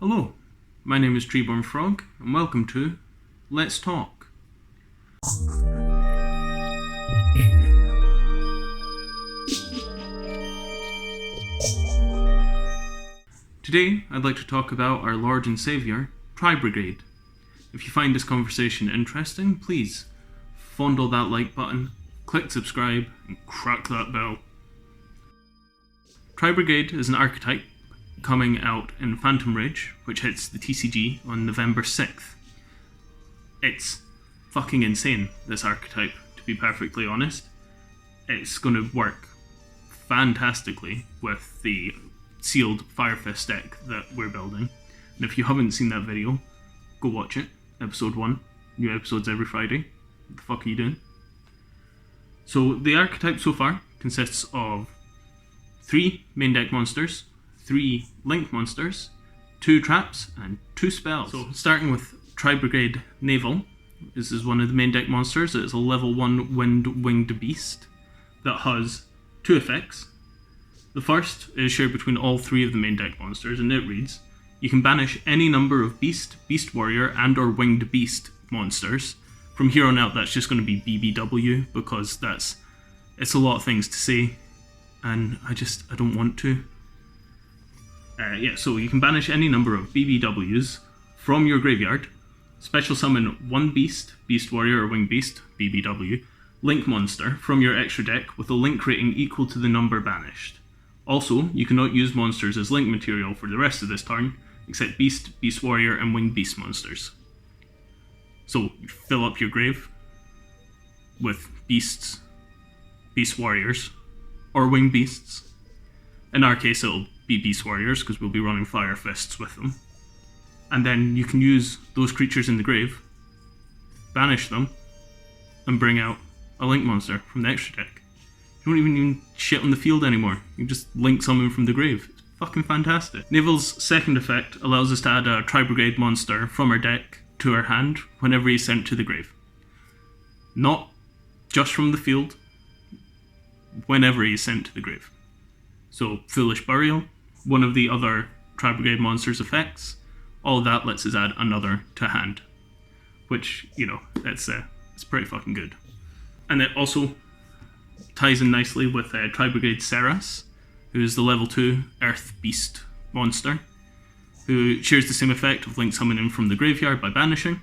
Hello, my name is Treeborn Frog, and welcome to Let's Talk. Today, I'd like to talk about our Lord and Saviour, Tribrigade. If you find this conversation interesting, please fondle that like button, click subscribe, and crack that bell. Tribrigade is an archetype coming out in Phantom Rage, which hits the TCG on November 6th. It's fucking insane, this archetype, to be perfectly honest. It's going to work fantastically with the sealed Firefist deck that we're building. And if you haven't seen that video, go watch it. Episode 1. New episodes every Friday. What the fuck are you doing? So the archetype so far consists of 3 main deck monsters, 3 link monsters, 2 traps, and 2 spells. So starting with Tribrigade Navel, this is one of the main deck monsters. It's a level 1 wind-winged beast that has 2 effects. The first is shared between all 3 of the main deck monsters, and it reads, you can banish any number of beast, beast warrior, and or winged beast monsters. From here on out, that's just going to be BBW, because it's a lot of things to say, and I don't want to. So you can banish any number of BBWs from your graveyard, special summon 1 beast, beast warrior or winged beast, BBW, link monster from your extra deck with a link rating equal to the number banished. Also, you cannot use monsters as link material for the rest of this turn, except beast, beast warrior, and winged beast monsters. So you fill up your grave with beasts, beast warriors, or winged beasts. In our case, it'll be beast warriors because we'll be running fire fists with them. And then you can use those creatures in the grave, banish them, and bring out a link monster from the extra deck. You don't even shit on the field anymore. You just link summon from the grave. It's fucking fantastic. Navel's second effect allows us to add a Tribrigade monster from our deck to our hand whenever he's sent to the grave. Not just from the field, whenever he's sent to the grave. So, Foolish Burial, one of the other Tribrigade monster's effects, all of that lets us add another to hand. Which, it's pretty fucking good. And it also ties in nicely with Tribrigade Ceras, who is the level 2 Earth Beast monster, who shares the same effect of link summoning from the graveyard by banishing,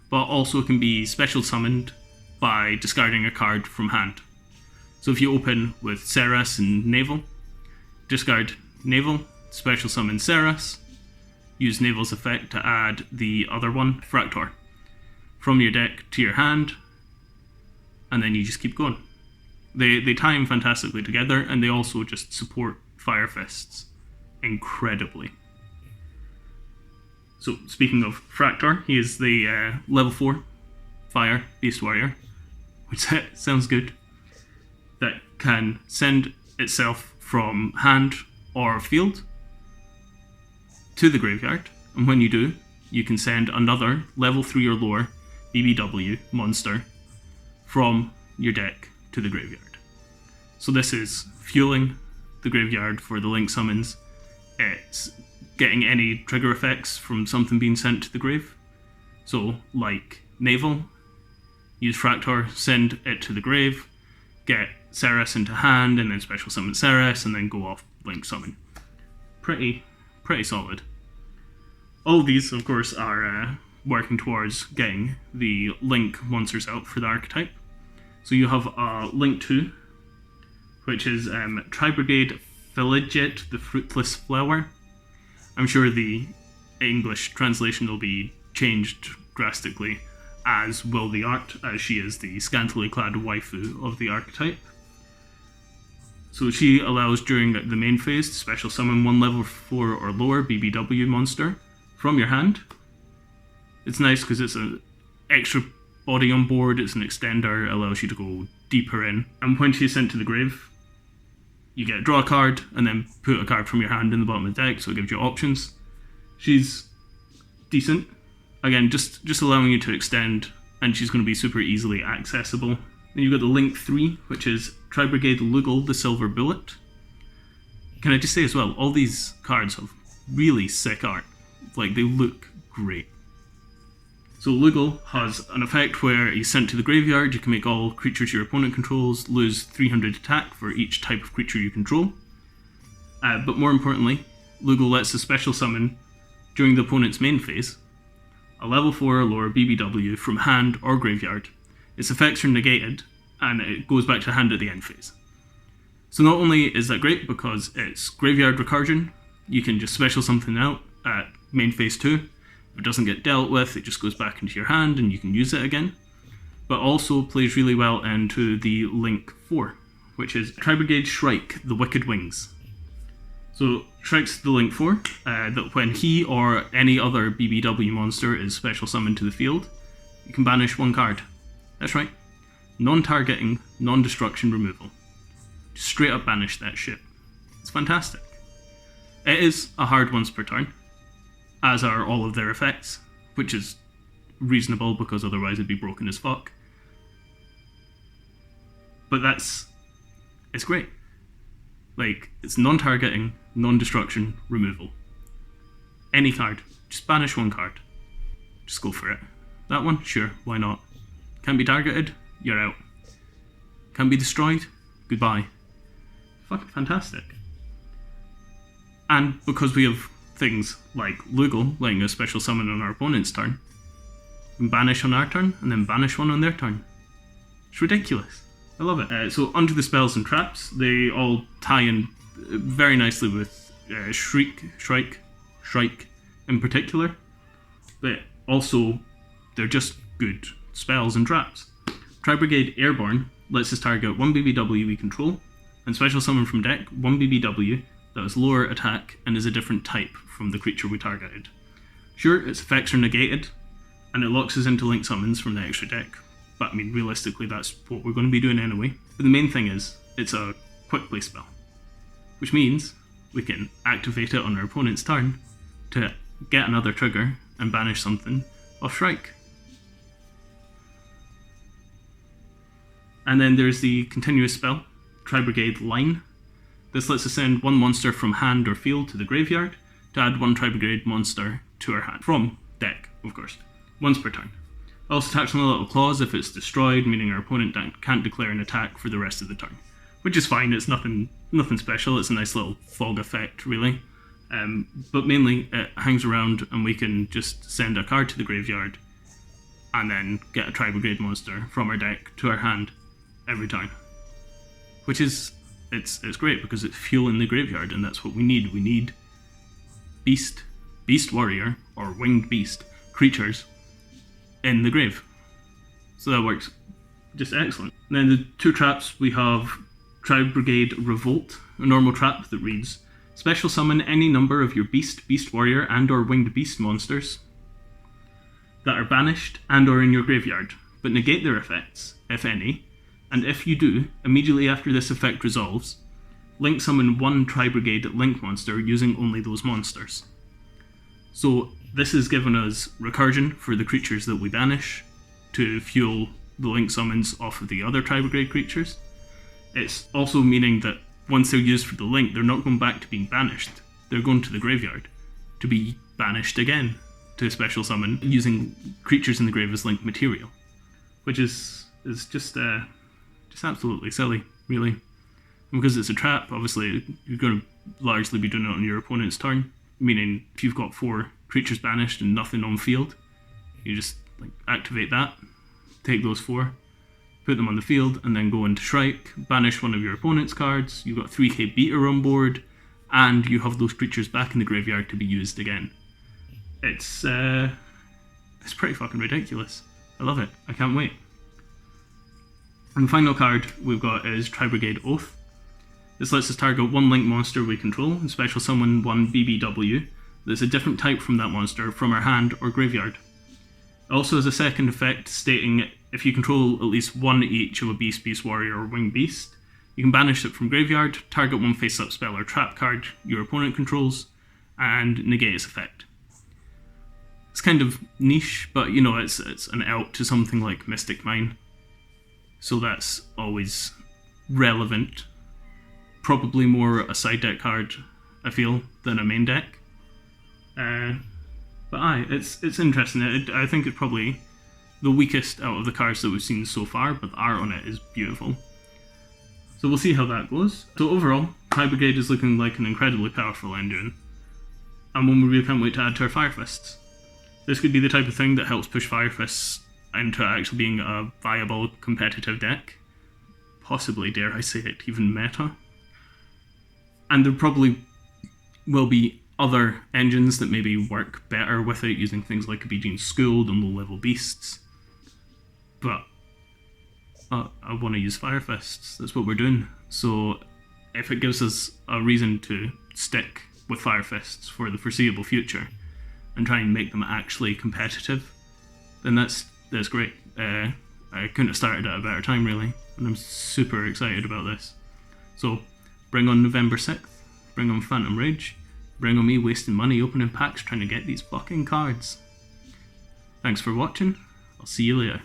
but also can be special summoned by discarding a card from hand. So if you open with Ceras and Navel, discard Navel, special summon Ceras, use Navel's effect to add the other one, Fractor, from your deck to your hand, and then you just keep going. They tie in fantastically together, and they also just support Fire Fists incredibly. So, speaking of Fractor, he is the level 4 Fire Beast Warrior, which sounds good, that can send itself from hand or field to the graveyard, and when you do, you can send another level 3 or lower BBW monster from your deck to the graveyard. So this is fueling the graveyard for the link summons. It's getting any trigger effects from something being sent to the grave. So, like Navel, use Fractor, send it to the grave, get Ceres into hand, and then special summon Ceres, and then go off link summon. Pretty solid. All of these, of course, are working towards getting the link monsters out for the archetype. So you have Link 2, which is Tribrigade Revolt, the Futile Flower. I'm sure the English translation will be changed drastically, as will the art, as she is the scantily clad waifu of the archetype. So she allows during the main phase to special summon 1 level 4 or lower BBW monster from your hand. It's nice because it's an extra body on board, it's an extender, it allows you to go deeper in. And when she's sent to the grave, you get draw a card and then put a card from your hand in the bottom of the deck, so it gives you options. She's decent. Again, just allowing you to extend, and she's going to be super easily accessible. Then you've got the Link 3, which is Tribrigade Lugal, the Silver Bullet. Can I just say as well, all these cards have really sick art. Like, they look great. So Lugal has an effect where he's sent to the graveyard. You can make all creatures your opponent controls lose 300 attack for each type of creature you control. But more importantly, Lugal lets the special summon, during the opponent's main phase, a level 4 or lower BBW from hand or graveyard. Its effects are negated, and it goes back to hand at the end phase. So not only is that great because it's graveyard recursion, you can just special something out at main phase 2. If it doesn't get dealt with, it just goes back into your hand and you can use it again. But also plays really well into the Link 4, which is Tribrigade Shrike, the Wicked Wings. So Shrike's the Link 4, that when he or any other BBW monster is special summoned to the field, you can banish one card. That's right. Non-targeting, non-destruction removal. Just straight up banish that shit. It's fantastic. It is a hard once per turn, as are all of their effects, which is reasonable because otherwise it'd be broken as fuck. But it's great. Like, it's non-targeting, non-destruction, removal. Any card. Just banish one card. Just go for it. That one? Sure, why not? Can't be targeted? You're out. Can't be destroyed? Goodbye. Fucking fantastic. And because we have things like Lugal letting a special summon on our opponent's turn, we can banish on our turn, and then banish one on their turn. It's ridiculous. I love it. So under the spells and traps, they all tie in very nicely with Shrike in particular, but also they're just good spells and traps. Tribrigade Airborne lets us target one BBW we control, and special summon from deck one BBW that has lower attack and is a different type from the creature we targeted. Sure, its effects are negated, and it locks us into link summons from the extra deck, but I mean, realistically that's what we're going to be doing anyway. But the main thing is, it's a quick play spell, which means we can activate it on our opponent's turn to get another trigger and banish something off Shrike. And then there's the continuous spell, Tribrigade Line. This lets us send one monster from hand or field to the graveyard to add one Tribrigade monster to our hand. From deck, of course. Once per turn. It also attacks on a little clause if it's destroyed, meaning our opponent can't declare an attack for the rest of the turn. Which is fine, it's nothing special, it's a nice little fog effect, really. But mainly, it hangs around and we can just send a card to the graveyard and then get a Tribrigade monster from our deck to our hand every turn. Which is, it's great because it's fueling the graveyard, and that's what we need. We need beast warrior, or winged beast creatures in the grave. So that works just excellent. And then the two traps, we have Tribrigade Revolt, a normal trap that reads, special summon any number of your beast warrior and or winged beast monsters that are banished and or in your graveyard, but negate their effects, if any, and if you do, immediately after this effect resolves, link summon one Tribrigade link monster using only those monsters. So this has given us recursion for the creatures that we banish to fuel the link summons off of the other Tribrigade creatures. It's also meaning that once they're used for the link, they're not going back to being banished. They're going to the graveyard to be banished again to special summon using creatures in the grave as link material, which is just absolutely silly, really. And because it's a trap, obviously you're going to largely be doing it on your opponent's turn, meaning if you've got 4 creatures banished and nothing on field, you just activate that, take those 4, put them on the field, and then go into Shrike, banish one of your opponent's cards, you've got 3k beater on board, and you have those creatures back in the graveyard to be used again. It's pretty fucking ridiculous. I love it. I can't wait. And the final card we've got is Tribrigade Off. This lets us target one link monster we control and special summon one BBW that's a different type from that monster from our hand or graveyard. It also has a second effect stating if you control at least one each of a beast warrior, or winged beast, you can banish it from graveyard, target one face-up spell or trap card your opponent controls, and negate its effect. It's kind of niche, but you know, it's an out to something like Mystic Mine. So that's always relevant. Probably more a side deck card, I feel, than a main deck. But aye, it's interesting. I think it's probably the weakest out of the cards that we've seen so far, but the art on it is beautiful. So we'll see how that goes. So overall, Tribrigade is looking like an incredibly powerful engine, and one we really can't wait to add to our Fire Fists. This could be the type of thing that helps push Fire Fists into actually being a viable competitive deck. Possibly, dare I say it, even meta. And there probably will be other engines that maybe work better with it, using things like Beijing Schooled and low-level beasts. But I want to use Fire Fists, that's what we're doing. So if it gives us a reason to stick with Fire Fists for the foreseeable future and try and make them actually competitive, then that's great. I couldn't have started at a better time, really, and I'm super excited about this. So bring on November 6th, bring on Phantom Rage, bring on me wasting money opening packs trying to get these fucking cards. Thanks for watching, I'll see you later.